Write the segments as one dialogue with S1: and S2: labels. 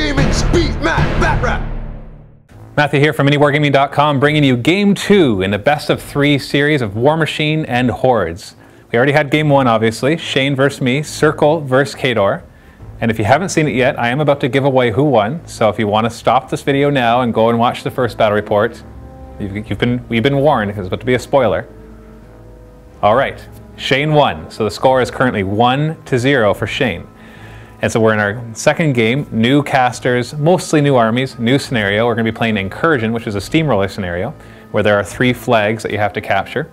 S1: Wargaming's beat Matt Batrep.
S2: Matthew here from MiniWargaming.com, bringing you Game 2 in the best of 3 series of War Machine and Hordes. We already had Game 1, obviously, Shane versus me, Circle versus Khador. And if you haven't seen it yet, I am about to give away who won. So if you want to stop this video now and go and watch the first battle report, we've been warned, because it's about to be a spoiler. All right, Shane won. So the score is currently 1-0 for Shane. And so we're in our second game, new casters, mostly new armies, new scenario. We're going to be playing Incursion, which is a steamroller scenario, where there are 3 flags that you have to capture.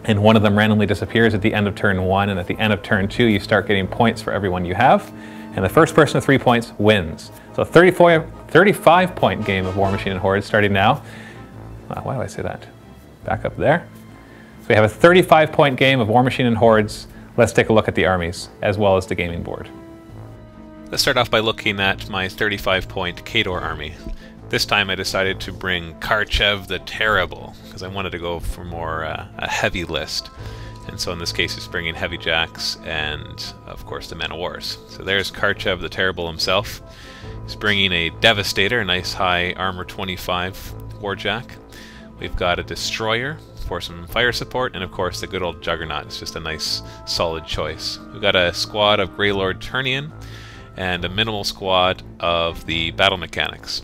S2: And one of them randomly disappears at the end of turn 1, and at the end of turn 2, you start getting points for every one you have. And the first person with 3 points wins. So a 35-point game of War Machine and Hordes starting now. Why do I say that? Back up there. So we have a 35-point game of War Machine and Hordes. Let's take a look at the armies, as well as the gaming board.
S3: Let's start off by looking at my 35-point Khador army. This time I decided to bring Kharchev the Terrible, because I wanted to go for more a heavy list. And so in this case it's bringing heavy jacks and, of course, the Men of Wars. So there's Kharchev the Terrible himself. He's bringing a Devastator, a nice high armor 25 warjack. We've got a Destroyer for some fire support, and of course the good old Juggernaut. It's just a nice solid choice. We've got a squad of Grey Lord Turnian and a minimal squad of the Battle Mechanics.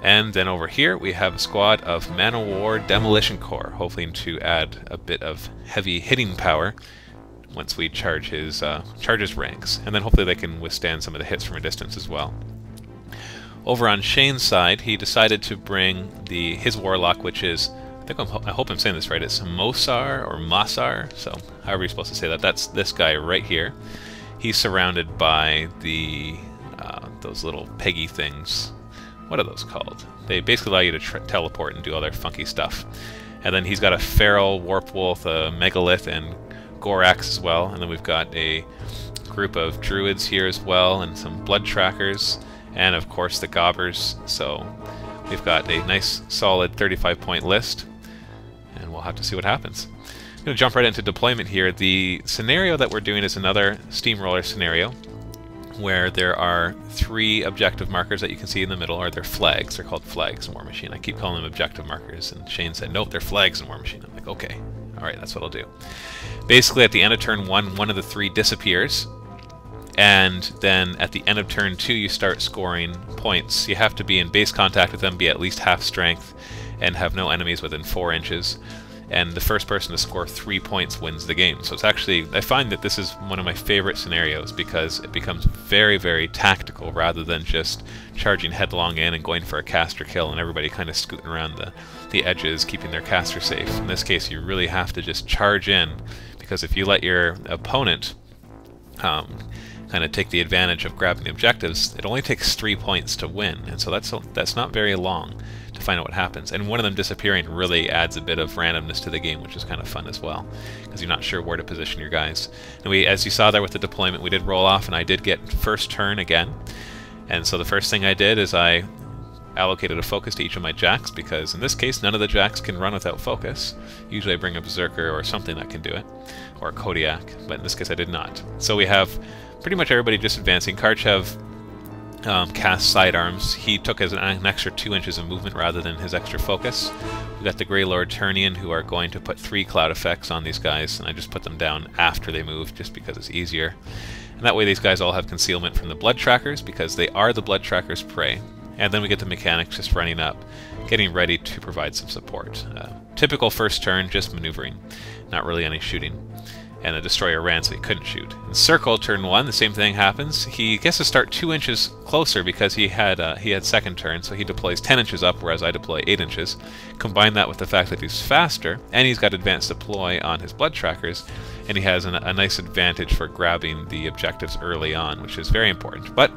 S3: And then over here we have a squad of Man of War Demolition Corps, hoping to add a bit of heavy hitting power once we charge his ranks. And then hopefully they can withstand some of the hits from a distance as well. Over on Shane's side, he decided to bring his Warlock, which is, I hope I'm saying this right, it's Mosar or Masar, so however you're supposed to say that. That's this guy right here. He's surrounded by those little peggy things. What are those called? They basically allow you to teleport and do all their funky stuff. And then he's got a Feral, Warp Wolf, a Megalith, and Gorax as well. And then we've got a group of Druids here as well, and some Blood Trackers, and of course the Gobbers. So we've got a nice solid 35-point list, and we'll have to see what happens. I'm going to jump right into deployment here. The scenario that we're doing is another steamroller scenario, where there are 3 objective markers that you can see in the middle, or they're flags. They're called flags in War Machine. I keep calling them objective markers, and Shane said, nope, they're flags in War Machine. I'm like, okay, alright, that's what I'll do. Basically, at the end of turn 1, one of the 3 disappears, and then at the end of turn 2, you start scoring points. You have to be in base contact with them, be at least half strength, and have no enemies within 4 inches. And the first person to score 3 points wins the game. So it's actually, I find that this is one of my favorite scenarios, because it becomes very, very tactical rather than just charging headlong in and going for a caster kill and everybody kind of scooting around the edges, keeping their caster safe. In this case, you really have to just charge in, because if you let your opponent kind of take the advantage of grabbing the objectives, it only takes 3 points to win, and so that's not very long to find out what happens. And one of them disappearing really adds a bit of randomness to the game, which is kind of fun as well, because you're not sure where to position your guys. And as you saw there with the deployment, we did roll off, and I did get first turn again. And so the first thing I did is I allocated a focus to each of my jacks, because in this case none of the jacks can run without focus. Usually I bring a Berserker or something that can do it, or a Kodiak, but in this case I did not. So we have pretty much everybody just advancing. Kharchev cast sidearms. He took as an extra 2 inches of movement rather than his extra focus. We've got the Grey Lord Turnian, who are going to put 3 cloud effects on these guys, and I just put them down after they move just because it's easier. And that way these guys all have concealment from the Blood Trackers, because they are the Blood Trackers' prey. And then we get the mechanics just running up, getting ready to provide some support. Typical first turn, just maneuvering, not really any shooting. And the Destroyer ran, so he couldn't shoot. In Circle, turn 1, the same thing happens. He gets to start 2 inches closer because he had second turn, so he deploys 10 inches up, whereas I deploy 8 inches. Combine that with the fact that he's faster, and he's got advanced deploy on his Blood Trackers, and he has a nice advantage for grabbing the objectives early on, which is very important. But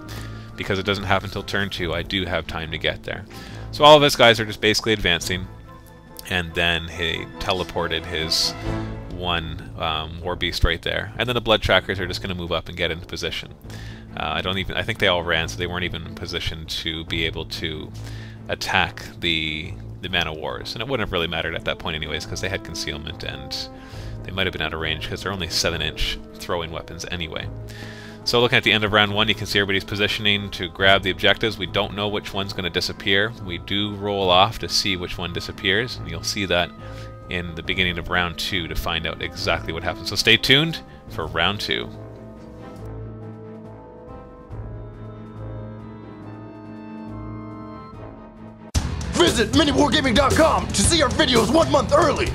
S3: because it doesn't happen until turn 2, I do have time to get there. So all of his guys are just basically advancing, and then he teleported his one War Beast right there, and then the Blood Trackers are just going to move up and get into position. I think they all ran, so they weren't even in position to be able to attack the Man of Wars, and it wouldn't have really mattered at that point anyways, because they had concealment and they might have been out of range because they're only 7-inch throwing weapons anyway. So looking at the end of round 1, you can see everybody's positioning to grab the objectives. We don't know which one's going to disappear. We do roll off to see which one disappears, and you'll see that in the beginning of round 2 to find out exactly what happens. So stay tuned for round 2.
S1: Visit miniwargaming.com to see our videos 1 month early.